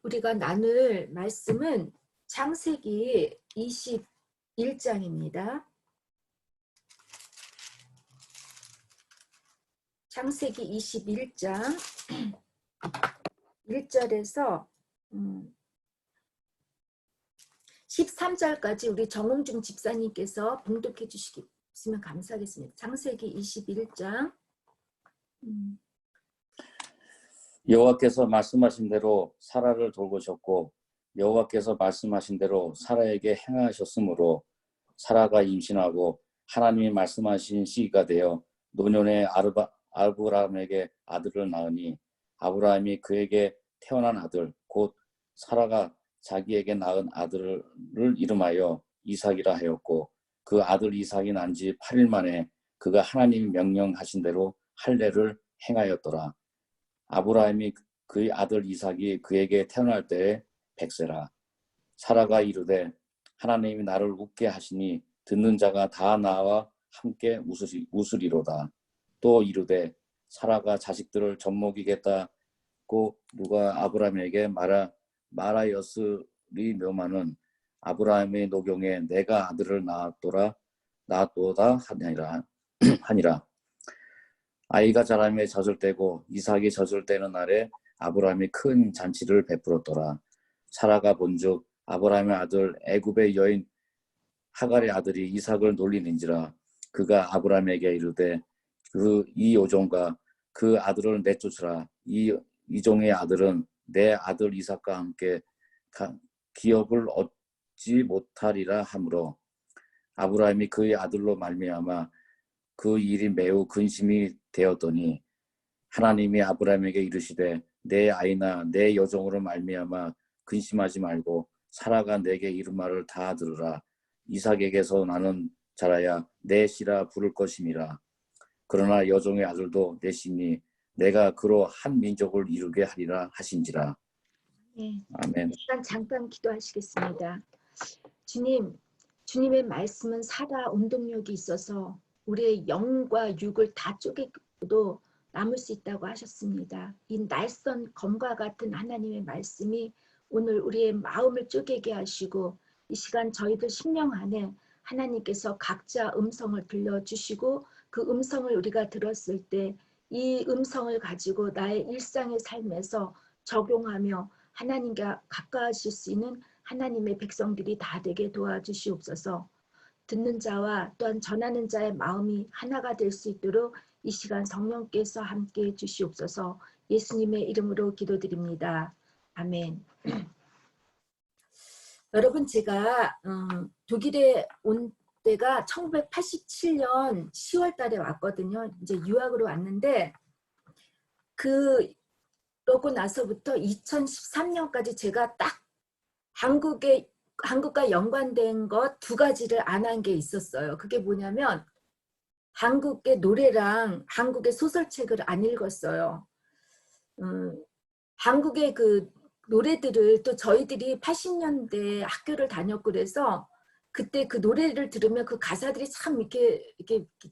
우리가 나눌 말씀은 창세기 21장입니다. 창세기 21장 1절에서 13절까지 우리 정홍중 집사님께서 봉독해 주시면 감사하겠습니다. 창세기 21장. 여호와께서 말씀하신 대로 사라를 돌보셨고 여호와께서 말씀하신 대로 사라에게 행하셨으므로 사라가 임신하고 하나님이 말씀하신 시기가 되어 노년에 아브라함에게 아들을 낳으니 아브라함이 그에게 태어난 아들 곧 사라가 자기에게 낳은 아들을 이름하여 이삭이라 하였고 그 아들 이삭이 난 지 8일 만에 그가 하나님이 명령하신 대로 할례를 행하였더라. 아브라함이 그의 아들 이삭이 그에게 태어날 때에 100세라. 사라가 이르되 하나님이 나를 웃게 하시니 듣는 자가 다 나와 함께 웃으리로다. 또 이르되 사라가 자식들을 젖먹이겠다고 누가 아브라함에게 말하였으리 묘마는 아브라함의 노경에 내가 아들을 낳았도다 하니라. 아이가 자라매 젖을 떼고 이삭이 젖을 떼는 날에 아브라함이 큰 잔치를 베풀었더라. 사라가 본즉 아브라함의 아들 애굽의 여인 하갈의 아들이 이삭을 놀리는지라. 그가 아브라함에게 이르되 이 여종과 그 아들을 내쫓으라. 이 종의 아들은 내 아들 이삭과 함께 기업을 얻지 못하리라 하므로 아브라함이 그의 아들로 말미암아 그 일이 매우 근심이 되었더니 하나님이 아브라함에게 이르시되 내 아이나 내 여종으로 말미암아 근심하지 말고 사라가 내게 이른 말을 다 들으라. 이삭에게서 나는 자라야 내 씨라 부를 것임이라. 그러나 여종의 아들도 내 씨니 내가 그로 한 민족을 이루게 하리라 하신지라. 네. 아멘. 일단 잠깐 기도하시겠습니다. 주님의 말씀은 살아 운동력이 있어서 우리의 영과 육을 다 쪼개도 남을 수 있다고 하셨습니다. 이 날선 검과 같은 하나님의 말씀이 오늘 우리의 마음을 쪼개게 하시고 이 시간 저희들 심령 안에 하나님께서 각자 음성을 들려주시고 그 음성을 우리가 들었을 때 이 음성을 가지고 나의 일상의 삶에서 적용하며 하나님과 가까워질 수 있는 하나님의 백성들이 다 되게 도와주시옵소서. 듣는 자와 또한 전하는 자의 마음이 하나가 될 수 있도록 이 시간 성령께서 함께해 주시옵소서. 예수님의 이름으로 기도드립니다. 아멘. 여러분, 제가 독일에 온 때가 1987년 10월 달에 왔거든요. 이제 유학으로 왔는데 그러고 나서부터 2013년까지 제가 딱 한국과 연관된 것 두 가지를 안 한 게 있었어요. 그게 뭐냐면 한국의 노래랑 한국의 소설책을 안 읽었어요. 한국의 그 노래들을 또 저희들이 80년대 학교를 다녔고 그래서 그때 그 노래를 들으면 그 가사들이 참 이렇게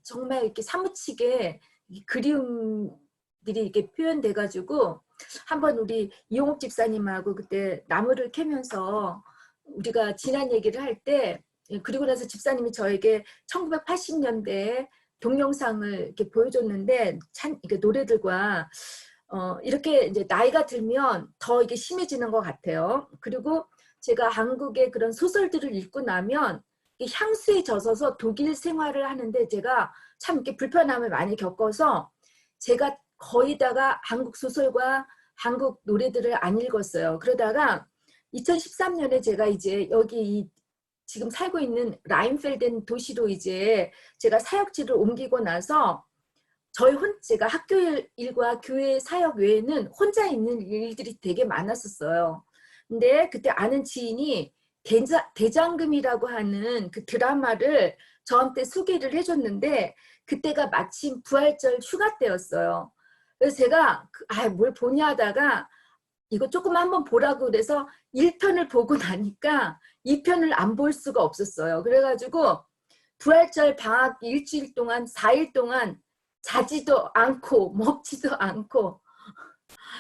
정말 이렇게 사무치게 그리움들이 이렇게 표현돼 가지고 한번 우리 이용옥 집사님하고 그때 나무를 캐면서 우리가 지난 얘기를 할 때 그리고 나서 집사님이 저에게 1980년대 동영상을 이렇게 보여줬는데 참 이게 노래들과 이렇게 이제 나이가 들면 더 이게 심해지는 것 같아요. 그리고 제가 한국의 그런 소설들을 읽고 나면 향수에 젖어서 독일 생활을 하는데 제가 참 이렇게 불편함을 많이 겪어서 제가 거의 다가 한국 소설과 한국 노래들을 안 읽었어요. 그러다가 2013년에 제가 이제 여기 지금 살고 있는 라인펠덴 도시로 이제 제가 사역지를 옮기고 나서 제가 학교 일과 교회 사역 외에는 혼자 있는 일들이 되게 많았었어요. 근데 그때 아는 지인이 대장금이라고 하는 그 드라마를 저한테 소개를 해줬는데 그때가 마침 부활절 휴가 때였어요. 그래서 제가 뭘 보냐 하다가 이거 조금 한번 보라고 그래서 1편을 보고 나니까 2편을 안 볼 수가 없었어요. 그래가지고 부활절 방학 일주일 동안 4일 동안 자지도 않고 먹지도 않고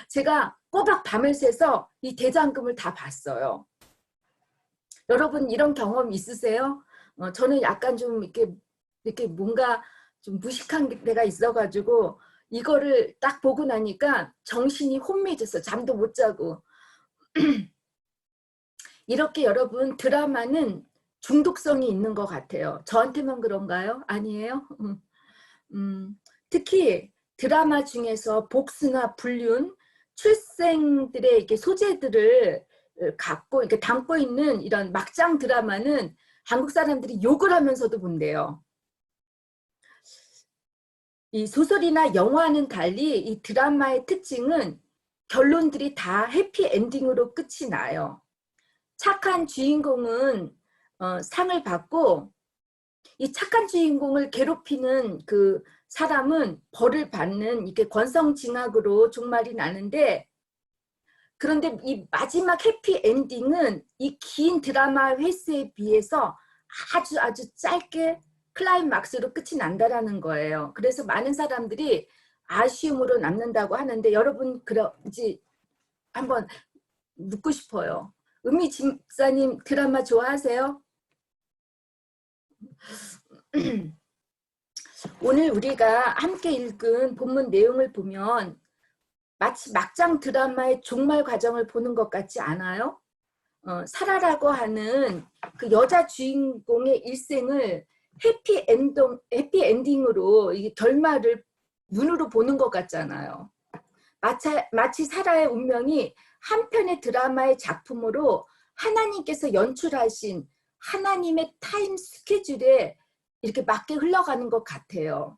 제가 꼬박 밤을 새서 이 대장금을 다 봤어요. 여러분 이런 경험 있으세요? 저는 약간 좀 이렇게 뭔가 좀 무식한 데가 있어가지고 이거를 딱 보고 나니까 정신이 혼미해졌어요. 잠도 못 자고. 이렇게 여러분 드라마는 중독성이 있는 것 같아요. 저한테만 그런가요? 아니에요? 특히 드라마 중에서 복수나 불륜, 출생들의 이렇게 소재들을 갖고 이렇게 담고 있는 이런 막장 드라마는 한국 사람들이 욕을 하면서도 본대요. 이 소설이나 영화와는 달리 이 드라마의 특징은 결론들이 다 해피엔딩으로 끝이 나요. 착한 주인공은 상을 받고 이 착한 주인공을 괴롭히는 그 사람은 벌을 받는 이게 권성징악으로 종말이 나는데, 그런데 이 마지막 해피엔딩은 이 긴 드라마 횟수에 비해서 아주 짧게 클라이막스로 끝이 난다라는 거예요. 그래서 많은 사람들이 아쉬움으로 남는다고 하는데 여러분 그런지 한번 묻고 싶어요. 은미 집사님 드라마 좋아하세요? 오늘 우리가 함께 읽은 본문 내용을 보면 마치 막장 드라마의 종말 과정을 보는 것 같지 않아요? 사라라고 하는 그 여자 주인공의 일생을 해피엔딩으로 이 결말을 눈으로 보는 것 같잖아요. 마치 사라의 운명이 한 편의 드라마의 작품으로 하나님께서 연출하신 하나님의 타임 스케줄에 이렇게 맞게 흘러가는 것 같아요.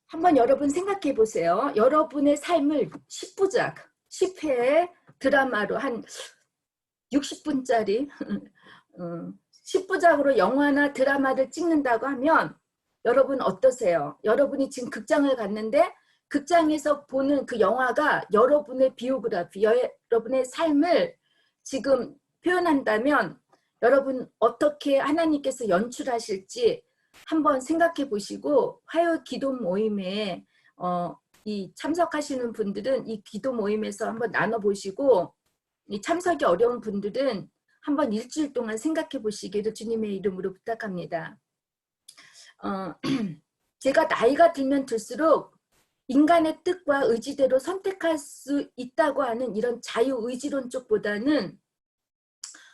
한번 여러분 생각해 보세요. 여러분의 삶을 10부작, 10회의 드라마로 한 60분짜리 10부작으로 영화나 드라마를 찍는다고 하면 여러분 어떠세요? 여러분이 지금 극장을 갔는데 극장에서 보는 그 영화가 여러분의 비오그래피, 여러분의 삶을 지금 표현한다면 여러분 어떻게 하나님께서 연출하실지 한번 생각해 보시고 화요 기도 모임에 이 참석하시는 분들은 이 기도 모임에서 한번 나눠보시고 이 참석이 어려운 분들은 한번 일주일 동안 생각해 보시기를 주님의 이름으로 부탁합니다. 제가 나이가 들면 들수록 인간의 뜻과 의지대로 선택할 수 있다고 하는 이런 자유의지론 쪽보다는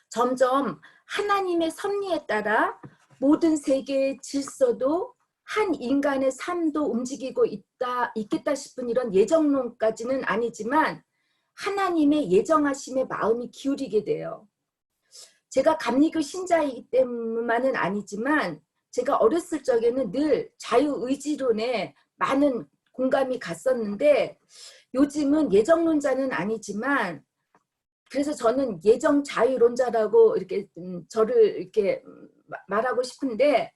점점 하나님의 섭리에 따라 모든 세계의 질서도 한 인간의 삶도 움직이고 있겠다 싶은 이런 예정론까지는 아니지만 하나님의 예정하심에 마음이 기울이게 돼요. 제가 감리교 신자이기 때문만은 아니지만 제가 어렸을 적에는 늘 자유의지론에 많은 공감이 갔었는데 요즘은 예정론자는 아니지만 그래서 저는 예정 자유론자라고 이렇게 저를 이렇게 말하고 싶은데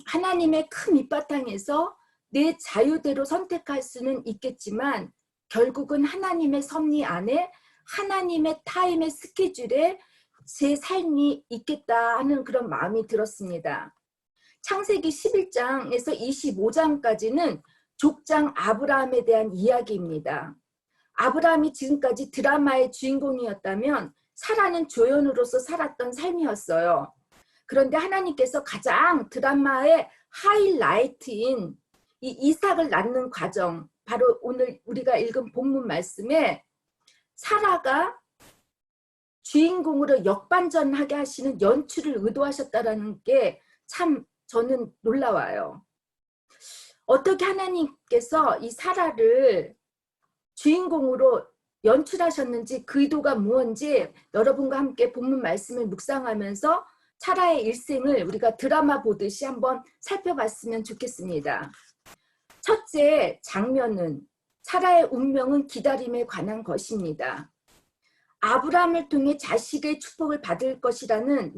하나님의 큰 밑바탕에서 내 자유대로 선택할 수는 있겠지만 결국은 하나님의 섭리 안에 하나님의 타임의 스케줄에 제 삶이 있겠다 하는 그런 마음이 들었습니다. 창세기 11장에서 25장까지는 족장 아브라함에 대한 이야기입니다. 아브라함이 지금까지 드라마의 주인공이었다면 사라는 조연으로서 살았던 삶이었어요. 그런데 하나님께서 가장 드라마의 하이라이트인 이 이삭을 낳는 과정, 바로 오늘 우리가 읽은 본문 말씀에 사라가 주인공으로 역반전하게 하시는 연출을 의도하셨다는 게 참 저는 놀라워요. 어떻게 하나님께서 이 사라를 주인공으로 연출하셨는지 그 의도가 무엇인지 여러분과 함께 본문 말씀을 묵상하면서 사라의 일생을 우리가 드라마 보듯이 한번 살펴봤으면 좋겠습니다. 첫째 장면은 사라의 운명은 기다림에 관한 것입니다. 아브라함을 통해 자식의 축복을 받을 것이라는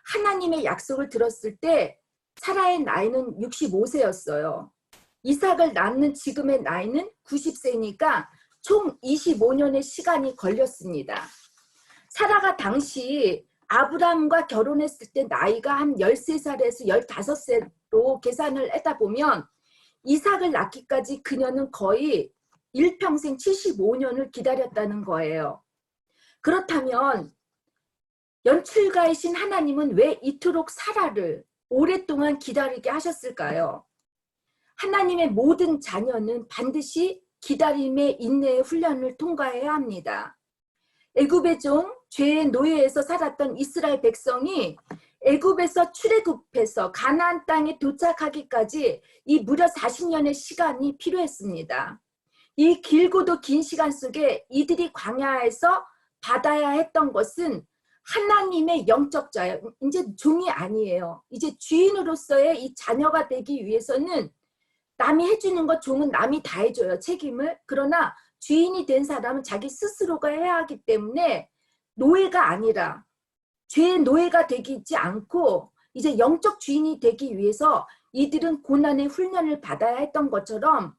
하나님의 약속을 들었을 때 사라의 나이는 65세였어요. 이삭을 낳는 지금의 나이는 90세니까 총 25년의 시간이 걸렸습니다. 사라가 당시 아브라함과 결혼했을 때 나이가 한 13살에서 15세로 계산을 하다 보면 이삭을 낳기까지 그녀는 거의 일평생 75년을 기다렸다는 거예요. 그렇다면 연출가이신 하나님은 왜 이토록 사라를 오랫동안 기다리게 하셨을까요? 하나님의 모든 자녀는 반드시 기다림의 인내의 훈련을 통과해야 합니다. 애굽의 종, 죄의 노예에서 살았던 이스라엘 백성이 애굽에서 출애굽해서 가나안 땅에 도착하기까지 이 무려 40년의 시간이 필요했습니다. 이 길고도 긴 시간 속에 이들이 광야에서 받아야 했던 것은 하나님의 영적 자유, 이제 종이 아니에요. 이제 주인으로서의 이 자녀가 되기 위해서는 남이 해주는 것 종은 남이 다 해줘요. 책임을. 그러나 주인이 된 사람은 자기 스스로가 해야 하기 때문에 노예가 아니라 죄의 노예가 되지 않고 이제 영적 주인이 되기 위해서 이들은 고난의 훈련을 받아야 했던 것처럼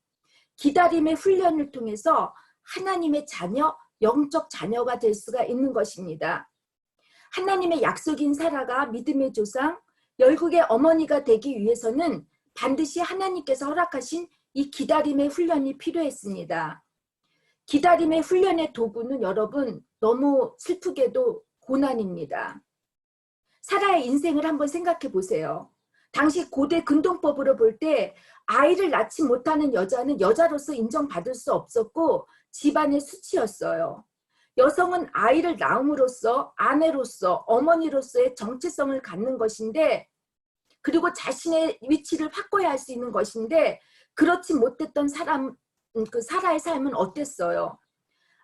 기다림의 훈련을 통해서 하나님의 자녀, 영적 자녀가 될 수가 있는 것입니다. 하나님의 약속인 사라가 믿음의 조상, 열국의 어머니가 되기 위해서는 반드시 하나님께서 허락하신 이 기다림의 훈련이 필요했습니다. 기다림의 훈련의 도구는 여러분 너무 슬프게도 고난입니다. 사라의 인생을 한번 생각해 보세요. 당시 고대 근동법으로 볼 때 아이를 낳지 못하는 여자는 여자로서 인정받을 수 없었고 집안의 수치였어요. 여성은 아이를 낳음으로써 아내로서 어머니로서의 정체성을 갖는 것인데 그리고 자신의 위치를 확고히 할 수 있는 것인데 그렇지 못했던 그 사라의 삶은 어땠어요?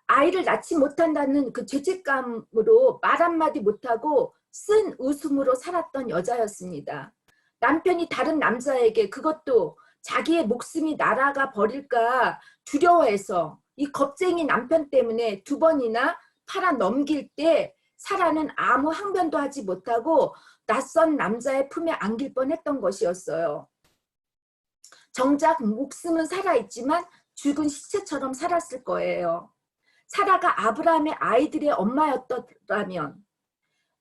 아이를 낳지 못한다는 그 죄책감으로 말 한마디 못하고 쓴 웃음으로 살았던 여자였습니다. 남편이 다른 남자에게 그것도 자기의 목숨이 날아가 버릴까 두려워해서 이 겁쟁이 남편 때문에 2번이나 팔아 넘길 때 사라는 아무 항변도 하지 못하고 낯선 남자의 품에 안길 뻔했던 것이었어요. 정작 목숨은 살아있지만 죽은 시체처럼 살았을 거예요. 사라가 아브라함의 아이들의 엄마였더라면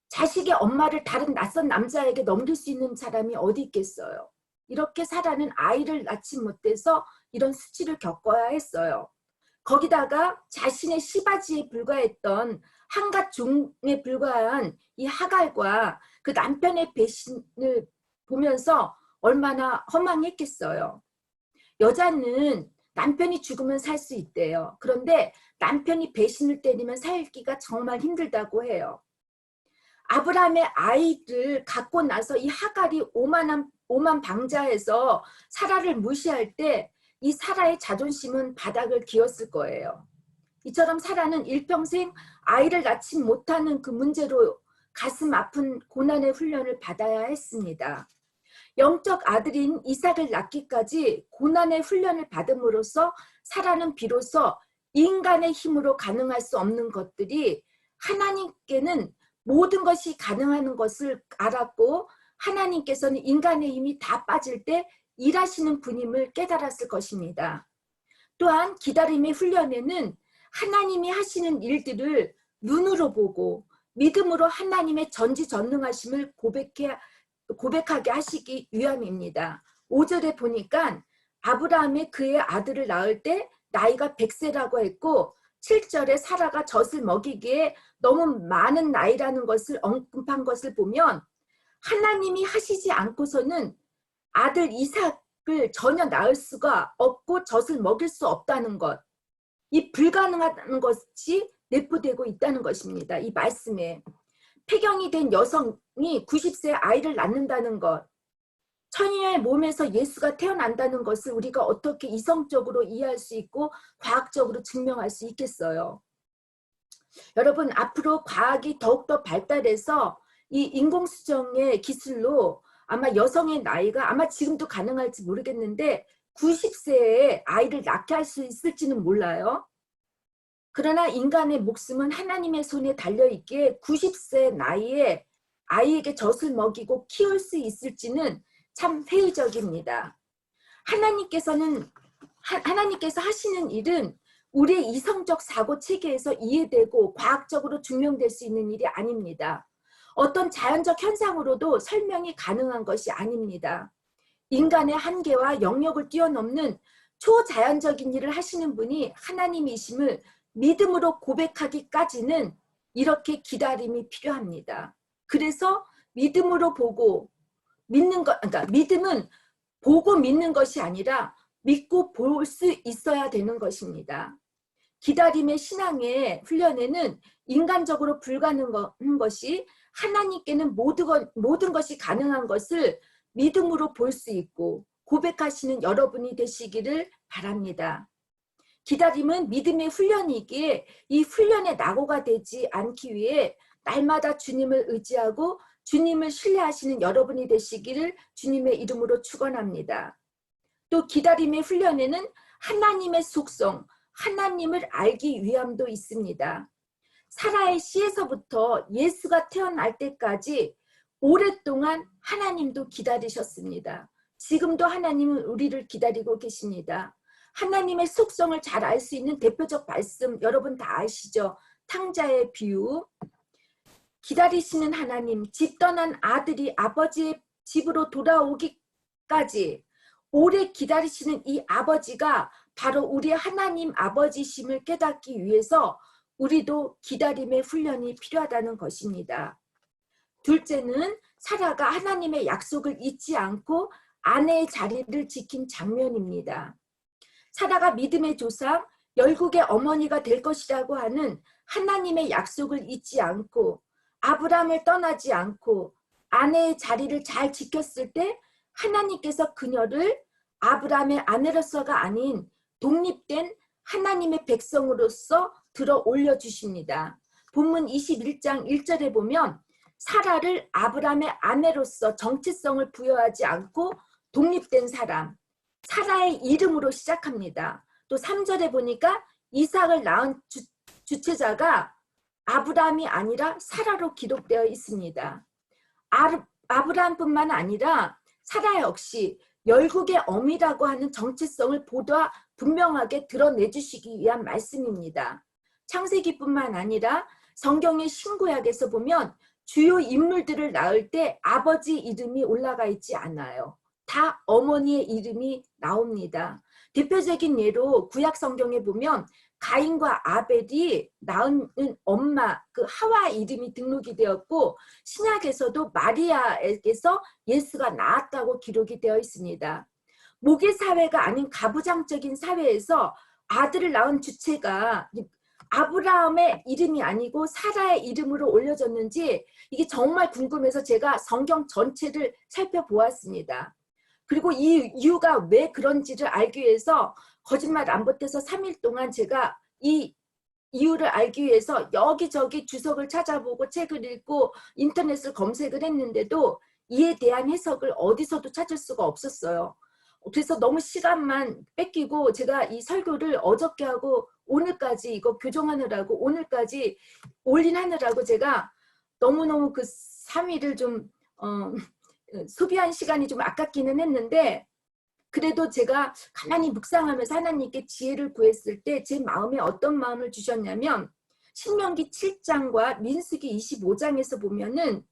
자식의 엄마를 다른 낯선 남자에게 넘길 수 있는 사람이 어디 있겠어요. 이렇게 사라는 아이를 낳지 못해서 이런 수치를 겪어야 했어요. 거기다가 자신의 시바지에 불과했던 한갓 종에 불과한 이 하갈과 그 남편의 배신을 보면서 얼마나 허망했겠어요. 여자는 남편이 죽으면 살 수 있대요. 그런데 남편이 배신을 때리면 살기가 정말 힘들다고 해요. 아브라함의 아이를 갖고 나서 이 하갈이 오만 방자해서 사라를 무시할 때 이 사라의 자존심은 바닥을 기었을 거예요. 이처럼 사라는 일평생 아이를 낳지 못하는 그 문제로 가슴 아픈 고난의 훈련을 받아야 했습니다. 영적 아들인 이삭을 낳기까지 고난의 훈련을 받음으로써 사라는 비로소 인간의 힘으로 가능할 수 없는 것들이 하나님께는 모든 것이 가능한 것을 알았고 하나님께서는 인간의 힘이 다 빠질 때 일하시는 분임을 깨달았을 것입니다. 또한 기다림의 훈련에는 하나님이 하시는 일들을 눈으로 보고 믿음으로 하나님의 전지전능하심을 고백하게 하시기 위함입니다. 5절에 보니까 아브라함이 그의 아들을 낳을 때 나이가 100세라고 했고 7절에 사라가 젖을 먹이기에 너무 많은 나이라는 것을 언급한 것을 보면 하나님이 하시지 않고서는 아들 이삭을 전혀 낳을 수가 없고 젖을 먹일 수 없다는 것, 이 불가능한 것이 내포되고 있다는 것입니다. 이 말씀에 폐경이 된 여성이 90세 아이를 낳는다는 것, 처녀의 몸에서 예수가 태어난다는 것을 우리가 어떻게 이성적으로 이해할 수 있고 과학적으로 증명할 수 있겠어요? 여러분, 앞으로 과학이 더욱더 발달해서 이 인공수정의 기술로 아마 여성의 나이가 아마 지금도 가능할지 모르겠는데 90세에 아이를 낳게 할 수 있을지는 몰라요. 그러나 인간의 목숨은 하나님의 손에 달려있기에 90세 나이에 아이에게 젖을 먹이고 키울 수 있을지는 참 회의적입니다. 하나님께서 하시는 일은 우리의 이성적 사고 체계에서 이해되고 과학적으로 증명될 수 있는 일이 아닙니다. 어떤 자연적 현상으로도 설명이 가능한 것이 아닙니다. 인간의 한계와 영역을 뛰어넘는 초자연적인 일을 하시는 분이 하나님이심을 믿음으로 고백하기까지는 이렇게 기다림이 필요합니다. 그래서 믿음으로 보고 믿는 것, 그러니까 믿음은 보고 믿는 것이 아니라 믿고 볼 수 있어야 되는 것입니다. 기다림의 신앙의 훈련에는 인간적으로 불가능한 것이 하나님께는 모든 것이 가능한 것을 믿음으로 볼 수 있고 고백하시는 여러분이 되시기를 바랍니다. 기다림은 믿음의 훈련이기에 이 훈련의 낙오가 되지 않기 위해 날마다 주님을 의지하고 주님을 신뢰하시는 여러분이 되시기를 주님의 이름으로 축원합니다. 또 기다림의 훈련에는 하나님의 속성, 하나님을 알기 위함도 있습니다. 사라의 씨에서부터 예수가 태어날 때까지 오랫동안 하나님도 기다리셨습니다. 지금도 하나님은 우리를 기다리고 계십니다. 하나님의 속성을 잘 알 수 있는 대표적 말씀 여러분 다 아시죠? 탕자의 비유. 기다리시는 하나님, 집 떠난 아들이 아버지의 집으로 돌아오기까지 오래 기다리시는 이 아버지가 바로 우리 하나님 아버지심을 깨닫기 위해서 우리도 기다림의 훈련이 필요하다는 것입니다. 둘째는 사라가 하나님의 약속을 잊지 않고 아내의 자리를 지킨 장면입니다. 사라가 믿음의 조상, 열국의 어머니가 될 것이라고 하는 하나님의 약속을 잊지 않고 아브라함을 떠나지 않고 아내의 자리를 잘 지켰을 때 하나님께서 그녀를 아브라함의 아내로서가 아닌 독립된 하나님의 백성으로서 들어 올려주십니다. 본문 21장 1절에 보면 사라를 아브라함의 아내로서 정체성을 부여하지 않고 독립된 사람, 사라의 이름으로 시작합니다. 또 3절에 보니까 이삭을 낳은 주체자가 아브라함이 아니라 사라로 기록되어 있습니다. 아브라함뿐만 아니라 사라 역시 열국의 어미라고 하는 정체성을 보다 분명하게 드러내주시기 위한 말씀입니다. 창세기뿐만 아니라 성경의 신구약에서 보면 주요 인물들을 낳을 때 아버지 이름이 올라가 있지 않아요. 다 어머니의 이름이 나옵니다. 대표적인 예로 구약 성경에 보면 가인과 아벨이 낳은 엄마 그 하와 이름이 등록이 되었고 신약에서도 마리아에게서 예수가 나았다고 기록이 되어 있습니다. 모계 사회가 아닌 가부장적인 사회에서 아들을 낳은 주체가 아브라함의 이름이 아니고 사라의 이름으로 올려졌는지 이게 정말 궁금해서 제가 성경 전체를 살펴보았습니다. 그리고 이 이유가 왜 그런지를 알기 위해서 거짓말 안 보태서 3일 동안 제가 이 이유를 알기 위해서 여기저기 주석을 찾아보고 책을 읽고 인터넷을 검색을 했는데도 이에 대한 해석을 어디서도 찾을 수가 없었어요. 그래서 너무 시간만 뺏기고 제가 이 설교를 어저께 하고 오늘까지 이거 교정하느라고 오늘까지 올인하느라고 제가 너무너무 그 3일을 좀 소비한 시간이 좀 아깝기는 했는데 그래도 제가 가만히 묵상하면서 하나님께 지혜를 구했을 때 제 마음에 어떤 마음을 주셨냐면 신명기 7장과 민수기 25장에서 보면은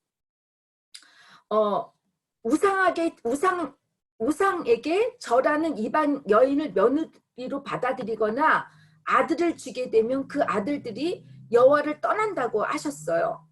우상에게 절하는 이방 여인을 며느리로 받아들이거나 아들을 주게 되면 그 아들들이 여호와를 떠난다고 하셨어요.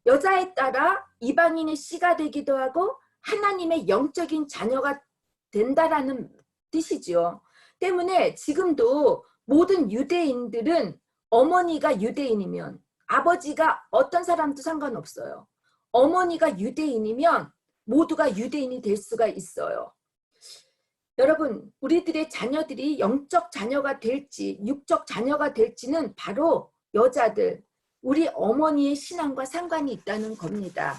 여자에 따라 이방인의 씨가 되기도 하고 하나님의 영적인 자녀가 된다라는 뜻이죠. 때문에 지금도 모든 유대인들은 어머니가 유대인이면 아버지가 어떤 사람도 상관없어요. 어머니가 유대인이면 모두가 유대인이 될 수가 있어요. 여러분, 우리들의 자녀들이 영적 자녀가 될지 육적 자녀가 될지는 바로 여자들, 우리 어머니의 신앙과 상관이 있다는 겁니다.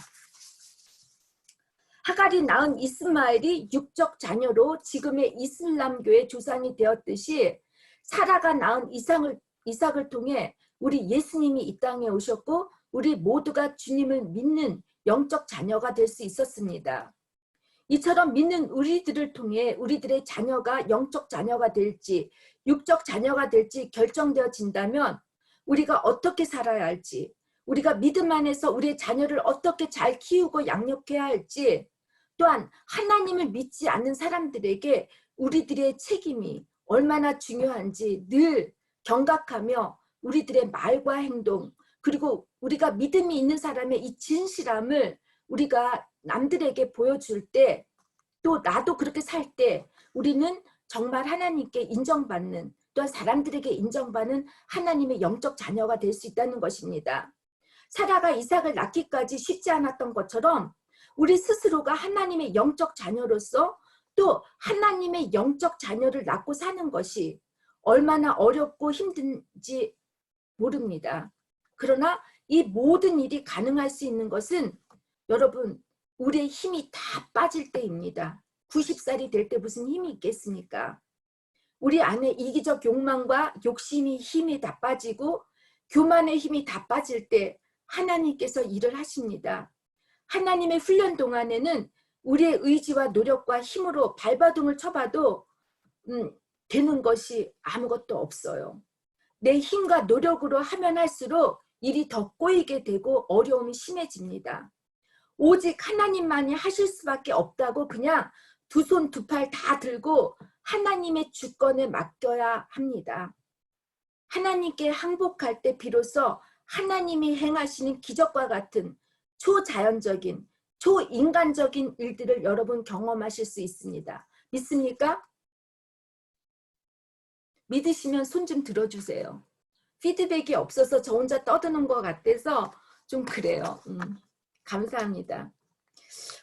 하갈이 낳은 이스마엘이 육적 자녀로 지금의 이슬람교의 조상이 되었듯이 사라가 낳은 이삭을 통해 우리 예수님이 이 땅에 오셨고 우리 모두가 주님을 믿는 영적 자녀가 될 수 있었습니다. 이처럼 믿는 우리들을 통해 우리들의 자녀가 영적 자녀가 될지 육적 자녀가 될지 결정되어진다면 우리가 어떻게 살아야 할지 우리가 믿음 안에서 우리의 자녀를 어떻게 잘 키우고 양육해야 할지 또한 하나님을 믿지 않는 사람들에게 우리들의 책임이 얼마나 중요한지 늘 경각하며 우리들의 말과 행동, 그리고 우리가 믿음이 있는 사람의 이 진실함을 우리가 남들에게 보여줄 때, 또 나도 그렇게 살 때 우리는 정말 하나님께 인정받는, 또한 사람들에게 인정받는 하나님의 영적 자녀가 될 수 있다는 것입니다. 사라가 이삭을 낳기까지 쉽지 않았던 것처럼 우리 스스로가 하나님의 영적 자녀로서 또 하나님의 영적 자녀를 낳고 사는 것이 얼마나 어렵고 힘든지 모릅니다. 그러나 이 모든 일이 가능할 수 있는 것은 여러분, 우리의 힘이 다 빠질 때입니다. 90살이 될 때 무슨 힘이 있겠습니까? 우리 안에 이기적 욕망과 욕심이 힘이 다 빠지고 교만의 힘이 다 빠질 때 하나님께서 일을 하십니다. 하나님의 훈련 동안에는 우리의 의지와 노력과 힘으로 발버둥을 쳐봐도 되는 것이 아무것도 없어요. 내 힘과 노력으로 하면 할수록 일이 더 꼬이게 되고 어려움이 심해집니다. 오직 하나님만이 하실 수밖에 없다고 그냥 두 손 두 팔 다 들고 하나님의 주권에 맡겨야 합니다. 하나님께 항복할 때 비로소 하나님이 행하시는 기적과 같은 초자연적인, 초인간적인 일들을 여러분 경험하실 수 있습니다. 믿습니까? 믿으시면 손 좀 들어주세요. 피드백이 없어서 저 혼자 떠드는 것 같아서 좀 그래요. 감사합니다.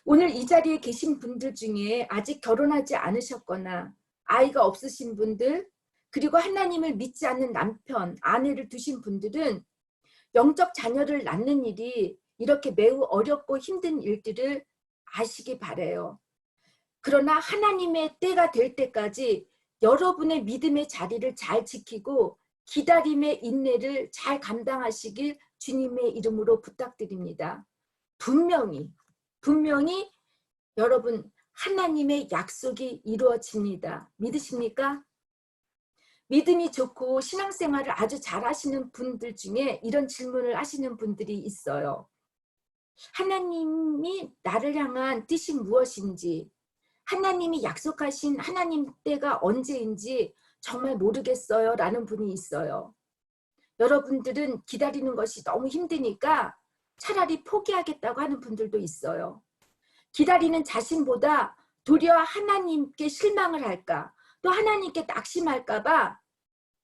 오늘 이 자리에 계신 분들 중에 아직 결혼하지 않으셨거나 아이가 없으신 분들, 그리고 하나님을 믿지 않는 남편, 아내를 두신 분들은 영적 자녀를 낳는 일이 이렇게 매우 어렵고 힘든 일들을 아시기 바라요. 그러나 하나님의 때가 될 때까지 여러분의 믿음의 자리를 잘 지키고 기다림의 인내를 잘 감당하시길 주님의 이름으로 부탁드립니다. 분명히 여러분 하나님의 약속이 이루어집니다. 믿으십니까? 믿음이 좋고 신앙생활을 아주 잘하시는 분들 중에 이런 질문을 하시는 분들이 있어요. 하나님이 나를 향한 뜻이 무엇인지, 하나님이 약속하신 하나님 때가 언제인지 정말 모르겠어요 라는 분이 있어요. 여러분들은 기다리는 것이 너무 힘드니까 차라리 포기하겠다고 하는 분들도 있어요. 기다리는 자신보다 도리어 하나님께 실망을 할까, 또 하나님께 낙심할까 봐,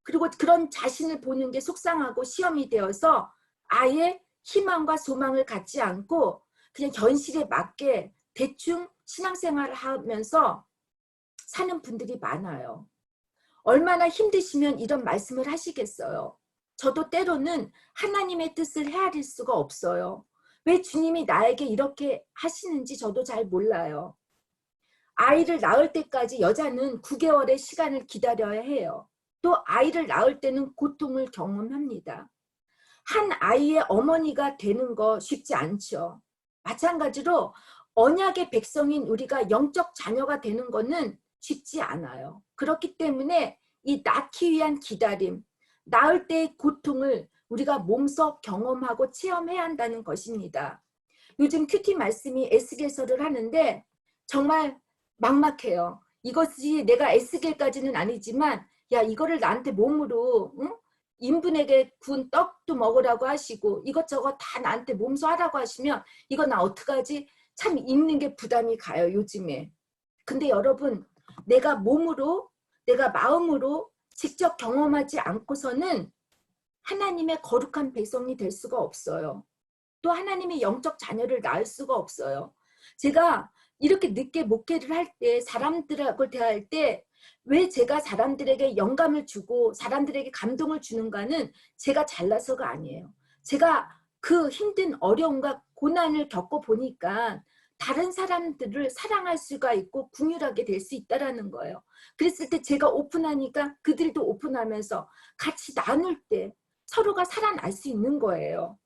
그리고 그런 자신을 보는 게 속상하고 시험이 되어서 아예 희망과 소망을 갖지 않고 그냥 현실에 맞게 대충 신앙생활을 하면서 사는 분들이 많아요. 얼마나 힘드시면 이런 말씀을 하시겠어요. 저도 때로는 하나님의 뜻을 헤아릴 수가 없어요. 왜 주님이 나에게 이렇게 하시는지 저도 잘 몰라요. 아이를 낳을 때까지 여자는 9개월의 시간을 기다려야 해요. 또 아이를 낳을 때는 고통을 경험합니다. 한 아이의 어머니가 되는 거 쉽지 않죠. 마찬가지로 언약의 백성인 우리가 영적 자녀가 되는 것은 쉽지 않아요. 그렇기 때문에 이 낳기 위한 기다림, 낳을 때의 고통을 우리가 몸소 경험하고 체험해야 한다는 것입니다. 요즘 큐티 말씀이 에스겔서를 하는데 정말 막막해요. 이것이 내가 에스겔까지는 아니지만 야 이거를 나한테 몸으로 인분에게 구운 떡도 먹으라고 하시고 이것저것 다 나한테 몸소 하라고 하시면 이거 나 어떡하지? 참 읽는 게 부담이 가요 요즘에. 근데 여러분 내가 몸으로 내가 마음으로 직접 경험하지 않고서는 하나님의 거룩한 백성이 될 수가 없어요. 또 하나님의 영적 자녀를 낳을 수가 없어요. 제가 이렇게 늦게 목회를 할 때 사람들하고 대할 때 왜 제가 사람들에게 영감을 주고 사람들에게 감동을 주는가는 제가 잘나서가 아니에요. 제가 그 힘든 어려움과 고난을 겪어보니까 다른 사람들을 사랑할 수가 있고 긍휼하게 될 수 있다는 거예요. 그랬을 때 제가 오픈하니까 그들도 오픈하면서 같이 나눌 때 서로가 살아날 수 있는 거예요.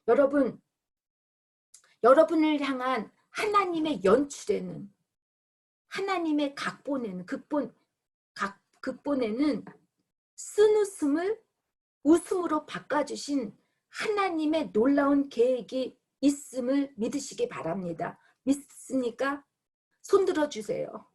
여러분, 여러분을 향한 하나님의 연출에는 하나님의 극본에는 쓴웃음을 웃음으로 바꿔주신 하나님의 놀라운 계획이 있음을 믿으시기 바랍니다. 믿습니까? 손 들어주세요.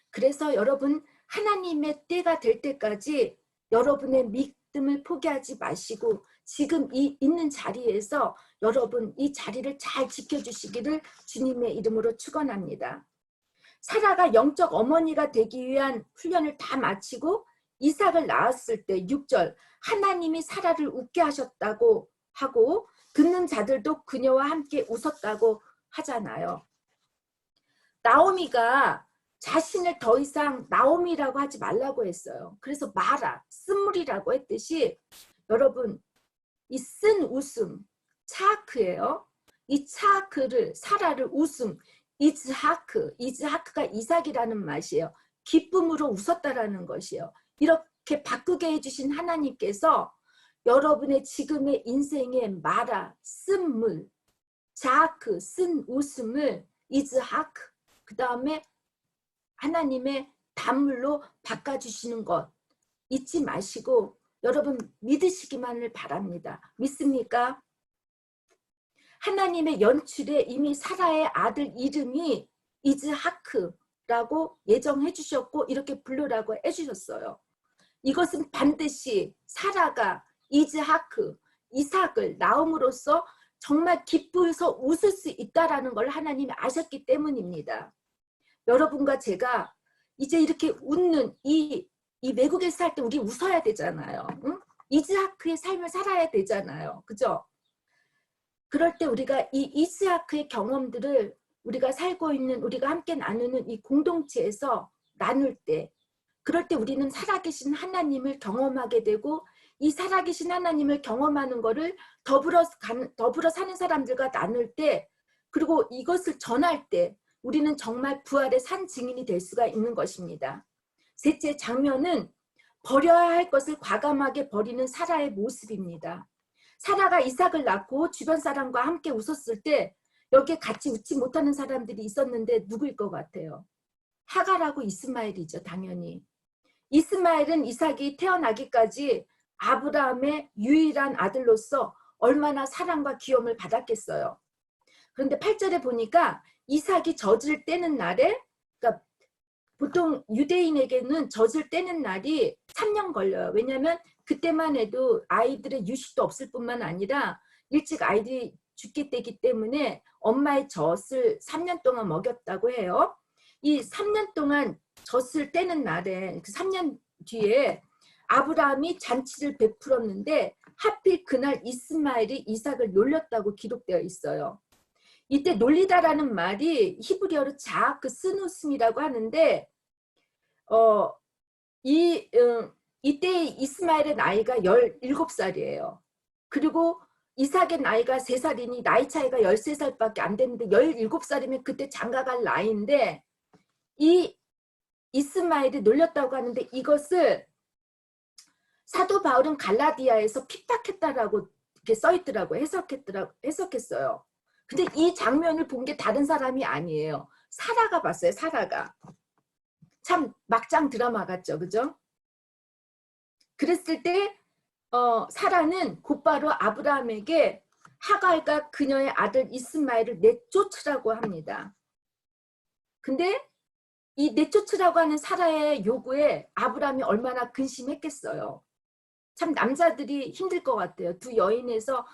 그래서 여러분 하나님의 때가 될 때까지 여러분의 믿음을 포기하지 마시고 지금 이 있는 자리에서 여러분 이 자리를 잘 지켜주시기를 주님의 이름으로 축원합니다. 사라가 영적 어머니가 되기 위한 훈련을 다 마치고 이삭을 낳았을 때 6절 하나님이 사라를 웃게 하셨다고 하고 듣는 자들도 그녀와 함께 웃었다고 하잖아요. 나오미가 자신을 더 이상 나오미라고 하지 말라고 했어요. 그래서 마라, 쓴물이라고 했듯이 여러분 이 쓴 웃음, 차크예요. 이 차크를 사라를 웃음, 이즈하크가 이삭이라는 맛이에요. 기쁨으로 웃었다라는 것이에요. 이렇게 바꾸게 해주신 하나님께서 여러분의 지금의 인생의 마라, 쓴물, 자크, 쓴 웃음을 이즈하크, 그 다음에 하나님의 단물로 바꿔주시는 것 잊지 마시고 여러분 믿으시기만을 바랍니다. 믿습니까? 하나님의 연출에 이미 사라의 아들 이름이 이즈하크라고 예정해 주셨고 이렇게 부르라고 해주셨어요. 이것은 반드시 사라가 이즈하크, 이삭을 낳음으로써 정말 기쁘서 웃을 수 있다라는 걸 하나님이 아셨기 때문입니다. 여러분과 제가 이제 이렇게 웃는 이 외국에 살 때 우리 웃어야 되잖아요. 응? 이즈하크의 삶을 살아야 되잖아요. 그죠? 그럴 때 우리가 이 이스하크의 경험들을 우리가 살고 있는 우리가 함께 나누는 이 공동체에서 나눌 때 그럴 때 우리는 살아계신 하나님을 경험하게 되고 이 살아계신 하나님을 경험하는 거를 더불어 사는 사람들과 나눌 때 그리고 이것을 전할 때 우리는 정말 부활의 산 증인이 될 수가 있는 것입니다. 셋째 장면은 버려야 할 것을 과감하게 버리는 사라의 모습입니다. 사라가 이삭을 낳고 주변 사람과 함께 웃었을 때 여기에 같이 웃지 못하는 사람들이 있었는데 누구일 것 같아요? 하갈하고 이스마엘이죠. 당연히. 이스마엘은 이삭이 태어나기까지 아브라함의 유일한 아들로서 얼마나 사랑과 귀여움을 받았겠어요. 그런데 8절에 보니까 이삭이 젖을 떼는 날에 그러니까 보통 유대인에게는 젖을 떼는 날이 3년 걸려요. 왜냐하면 그때만 해도 아이들의 유식도 없을 뿐만 아니라 일찍 아이들이 죽게 되기 때문에 엄마의 젖을 3년 동안 먹였다고 해요. 이 3년 동안 젖을 떼는 날에 그 3년 뒤에 아브라함이 잔치를 베풀었는데 하필 그날 이스마엘이 이삭을 놀렸다고 기록되어 있어요. 이때 놀리다라는 말이 히브리어로 자크 스누스미라고 하는데 이때 이스마엘의 나이가 17살이에요. 그리고 이삭의 나이가 3살이니 나이 차이가 13살밖에 안 됐는데 17살이면 그때 장가갈 나이인데 이 이스마엘이 놀렸다고 하는데 이것을 사도 바울은 갈라디아에서 핍박했다라고 이렇게 써있더라고요. 해석했어요. 근데 이 장면을 본 게 다른 사람이 아니에요. 사라가 봤어요. 사라가. 참 막장 드라마 같죠. 그죠? 그랬을 때 사라는 곧바로 아브라함에게 하갈과 그녀의 아들 이스마엘을 내쫓으라고 합니다. 근데 이 내쫓으라고 하는 사라의 요구에 아브라함이 얼마나 근심했겠어요. 참 남자들이 힘들 것 같아요. 두 여인에서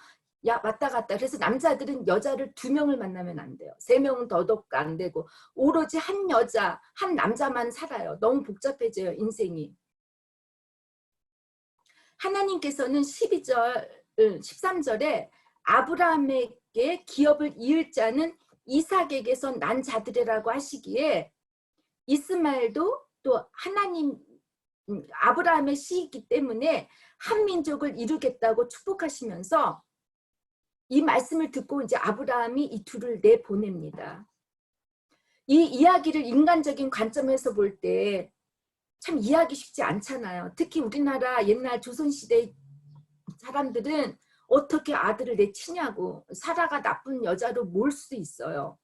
왔다 갔다. 그래서 남자들은 여자를 2명을 만나면 안 돼요. 3명은 더더욱 안 되고 오로지 한 여자, 한 남자만 살아요. 너무 복잡해져요. 인생이. 하나님께서는 13절에 아브라함에게 기업을 이을 자는 이삭에게서 난 자들이라고 하시기에 이스마엘도 또 하나님 아브라함의 씨이기 때문에 한 민족을 이루겠다고 축복하시면서 이 말씀을 듣고 이제 아브라함이 이 둘을 내보냅니다. 이 이야기를 인간적인 관점에서 볼 때 참 이해하기 쉽지 않잖아요. 특히 우리나라 옛날 조선시대 사람들은 어떻게 아들을 내치냐고 사라가 나쁜 여자로 몰 수도 있어요.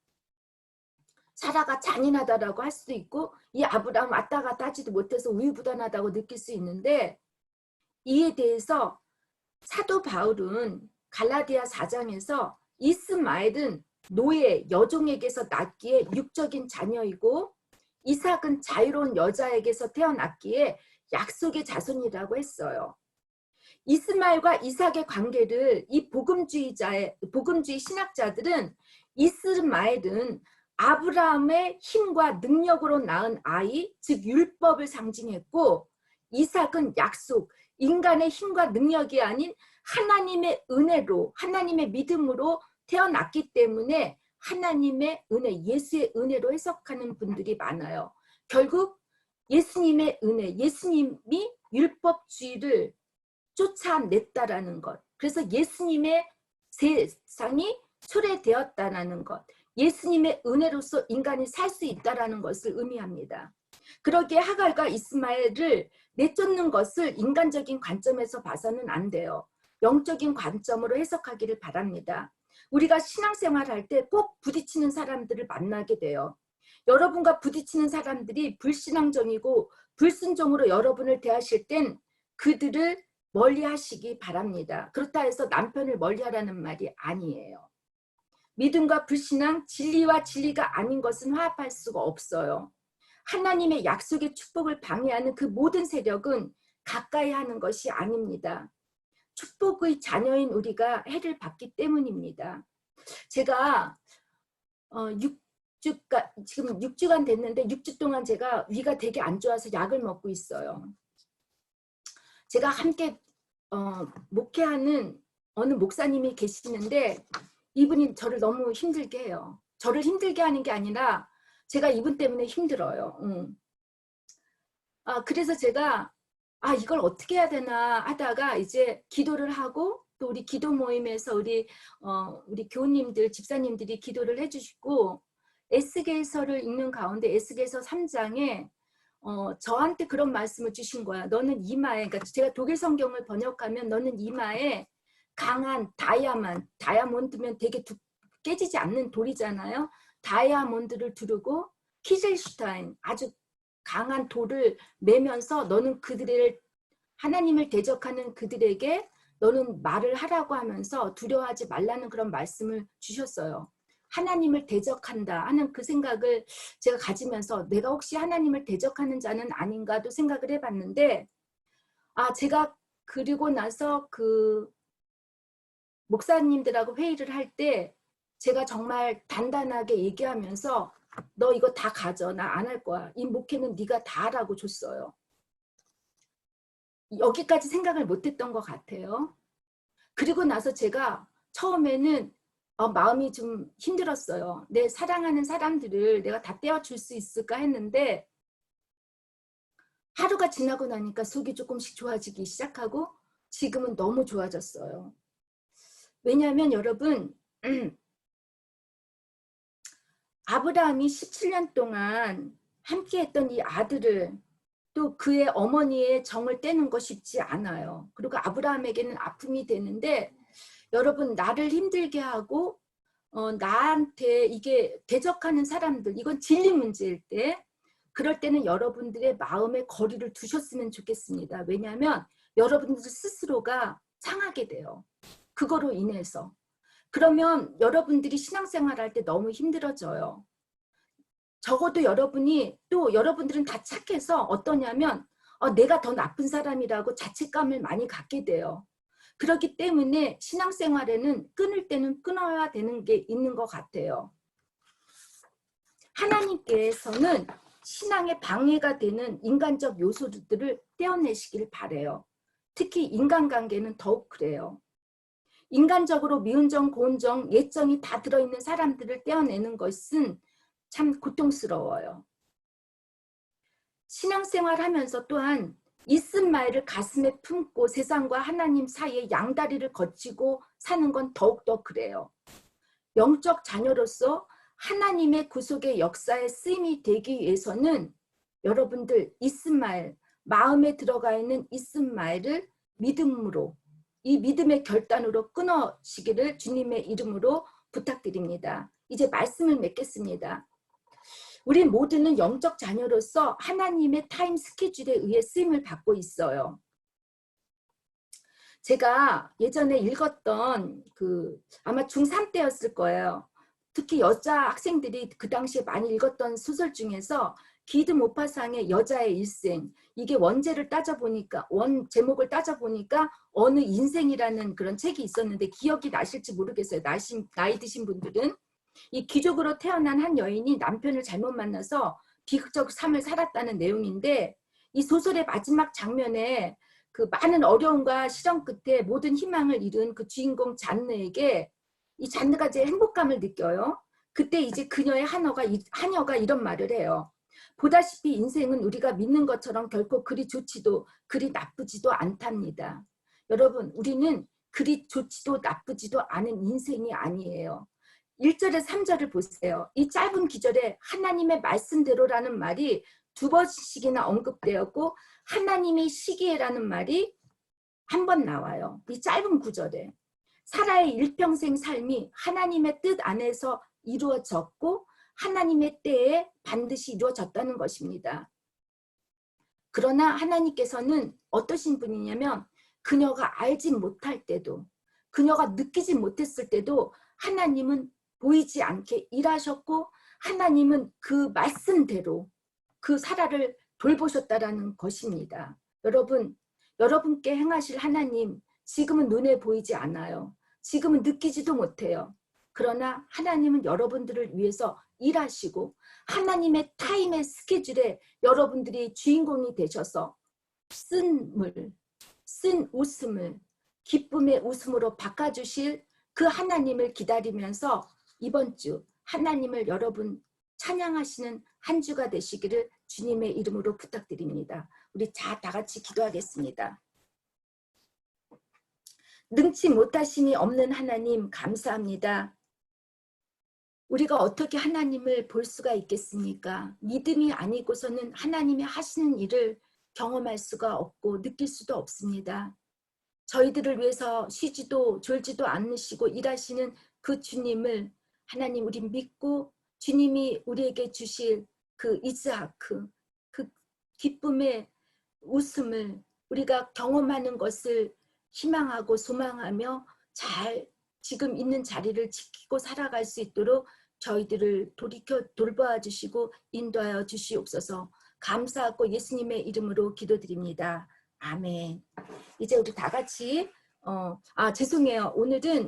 사라가 잔인하다라고 할 수도 있고 이 아브라함 왔다 갔다 하지도 못해서 우유부단하다고 느낄 수 있는데 이에 대해서 사도 바울은 갈라디아 4장에서 이스마엘은 노예, 여종에게서 낳기에 육적인 자녀이고 이삭은 자유로운 여자에게서 태어났기에 약속의 자손이라고 했어요. 이스마엘과 이삭의 관계를 이 복음주의 신학자들은 이스마엘은 아브라함의 힘과 능력으로 낳은 아이, 즉 율법을 상징했고 이삭은 약속, 인간의 힘과 능력이 아닌 하나님의 은혜로, 하나님의 믿음으로 태어났기 때문에 하나님의 은혜, 예수의 은혜로 해석하는 분들이 많아요. 결국 예수님의 은혜, 예수님이 율법주의를 쫓아냈다라는 것. 그래서 예수님의 세상이 초래되었다라는 것. 예수님의 은혜로서 인간이 살 수 있다라는 것을 의미합니다. 그러기에 하갈과 이스마엘을 내쫓는 것을 인간적인 관점에서 봐서는 안 돼요. 영적인 관점으로 해석하기를 바랍니다. 우리가 신앙생활할 때 꼭 부딪히는 사람들을 만나게 돼요. 여러분과 부딪히는 사람들이 불신앙적이고 불순종으로 여러분을 대하실 땐 그들을 멀리 하시기 바랍니다. 그렇다 해서 남편을 멀리 하라는 말이 아니에요. 믿음과 불신앙, 진리와 진리가 아닌 것은 화합할 수가 없어요. 하나님의 약속의 축복을 방해하는 그 모든 세력은 가까이 하는 것이 아닙니다. 축복의 자녀인 우리가 해를 받기 때문입니다. 제가 지금 6주간 됐는데 6주 동안 제가 위가 되게 안 좋아서 약을 먹고 있어요. 제가 함께 목회하는 어느 목사님이 계시는데 이분이 저를 너무 힘들게 해요. 저를 힘들게 하는 게 아니라 제가 이분 때문에 힘들어요. 그래서 제가 이걸 어떻게 해야 되나 하다가 이제 기도를 하고 또 우리 기도 모임에서 우리 교우님들, 집사님들이 기도를 해주시고 에스겔서를 읽는 가운데 에스겔서 3장에 저한테 그런 말씀을 주신 거야. 너는 이마에, 그러니까 제가 독일 성경을 번역하면 너는 이마에 강한 다이아몬드면 되게 깨지지 않는 돌이잖아요. 다이아몬드를 두르고 키젤슈타인, 아주 강한 돌을 매면서 너는 그들을, 하나님을 대적하는 그들에게 너는 말을 하라고 하면서 두려워하지 말라는 그런 말씀을 주셨어요. 하나님을 대적한다 하는 그 생각을 제가 가지면서 내가 혹시 하나님을 대적하는 자는 아닌가도 생각을 해봤는데 제가 그리고 나서 그 목사님들하고 회의를 할 때 제가 정말 단단하게 얘기하면서 너 이거 다 가져. 나 안 할 거야. 이 목회는 네가 다 하라고 줬어요. 여기까지 생각을 못했던 것 같아요. 그리고 나서 제가 처음에는 마음이 좀 힘들었어요. 내 사랑하는 사람들을 내가 다 떼어줄 수 있을까 했는데 하루가 지나고 나니까 속이 조금씩 좋아지기 시작하고 지금은 너무 좋아졌어요. 왜냐하면 여러분 아브라함이 17년 동안 함께했던 이 아들을 또 그의 어머니의 정을 떼는 거 쉽지 않아요. 그리고 아브라함에게는 아픔이 되는데 여러분 나를 힘들게 하고 나한테 이게 대적하는 사람들 이건 진리 문제일 때 그럴 때는 여러분들의 마음의 거리를 두셨으면 좋겠습니다. 왜냐하면 여러분들 스스로가 상하게 돼요. 그거로 인해서. 그러면 여러분들이 신앙생활할 때 너무 힘들어져요. 적어도 여러분들은 다 착해서 어떠냐면 내가 더 나쁜 사람이라고 자책감을 많이 갖게 돼요. 그렇기 때문에 신앙생활에는 끊을 때는 끊어야 되는 게 있는 것 같아요. 하나님께서는 신앙에 방해가 되는 인간적 요소들을 떼어내시길 바라요. 특히 인간관계는 더욱 그래요. 인간적으로 미운정, 고운정, 예정이 다 들어있는 사람들을 떼어내는 것은 참 고통스러워요. 신앙생활하면서 또한 이스마엘을 가슴에 품고 세상과 하나님 사이에 양다리를 거치고 사는 건 더욱더 그래요. 영적 자녀로서 하나님의 구속의 역사에 쓰임이 되기 위해서는 여러분들 이스마엘, 마음에 들어가 있는 이스마엘을 믿음으로 이 믿음의 결단으로 끊어시기를 주님의 이름으로 부탁드립니다. 이제 말씀을 맺겠습니다. 우리 모두는 영적 자녀로서 하나님의 타임 스케줄에 의해 쓰임을 받고 있어요. 제가 예전에 읽었던 아마 중3 때였을 거예요. 특히 여자 학생들이 그 당시에 많이 읽었던 소설 중에서 기드 모파상의 여자의 일생, 이게 원제를 따져보니까 제목을 따져보니까 어느 인생이라는 그런 책이 있었는데 기억이 나실지 모르겠어요. 나이 드신 분들은. 이 귀족으로 태어난 한 여인이 남편을 잘못 만나서 비극적 삶을 살았다는 내용인데, 이 소설의 마지막 장면에 그 많은 어려움과 시련 끝에 모든 희망을 잃은 그 주인공 잔느에게 이 잔느가 이제 행복감을 느껴요. 그때 이제 그녀의 하녀가 이런 말을 해요. 보다시피 인생은 우리가 믿는 것처럼 결코 그리 좋지도 그리 나쁘지도 않답니다. 여러분, 우리는 그리 좋지도 나쁘지도 않은 인생이 아니에요. 1절에 3절을 보세요. 이 짧은 기절에 하나님의 말씀대로라는 말이 2번씩이나 언급되었고 하나님의 시기에라는 말이 한 번 나와요. 이 짧은 구절에. 사라의 일평생 삶이 하나님의 뜻 안에서 이루어졌고 하나님의 때에 반드시 이루어졌다는 것입니다. 그러나 하나님께서는 어떠신 분이냐면 그녀가 알지 못할 때도, 그녀가 느끼지 못했을 때도 하나님은 보이지 않게 일하셨고 하나님은 그 말씀대로 그 사라를 돌보셨다라는 것입니다. 여러분, 여러분께 행하실 하나님 지금은 눈에 보이지 않아요. 지금은 느끼지도 못해요. 그러나 하나님은 여러분들을 위해서 일하시고 하나님의 타임의 스케줄에 여러분들이 주인공이 되셔서 쓴 웃음을 기쁨의 웃음으로 바꿔주실 그 하나님을 기다리면서 이번 주 하나님을 여러분 찬양하시는 한 주가 되시기를 주님의 이름으로 부탁드립니다. 우리 다 같이 기도하겠습니다. 능치 못하심이 없는 하나님 감사합니다. 우리가 어떻게 하나님을 볼 수가 있겠습니까? 믿음이 아니고서는 하나님이 하시는 일을 경험할 수가 없고 느낄 수도 없습니다. 저희들을 위해서 쉬지도 졸지도 않으시고 일하시는 그 주님을 하나님 우리 믿고 주님이 우리에게 주실 그 이스하크, 그 기쁨의 웃음을 우리가 경험하는 것을 희망하고 소망하며 잘 지금 있는 자리를 지키고 살아갈 수 있도록 저희들을 돌보아 주시고 인도하여 주시옵소서. 감사하고 예수님의 이름으로 기도드립니다. 아멘. 이제 우리 다 같이 죄송해요. 오늘은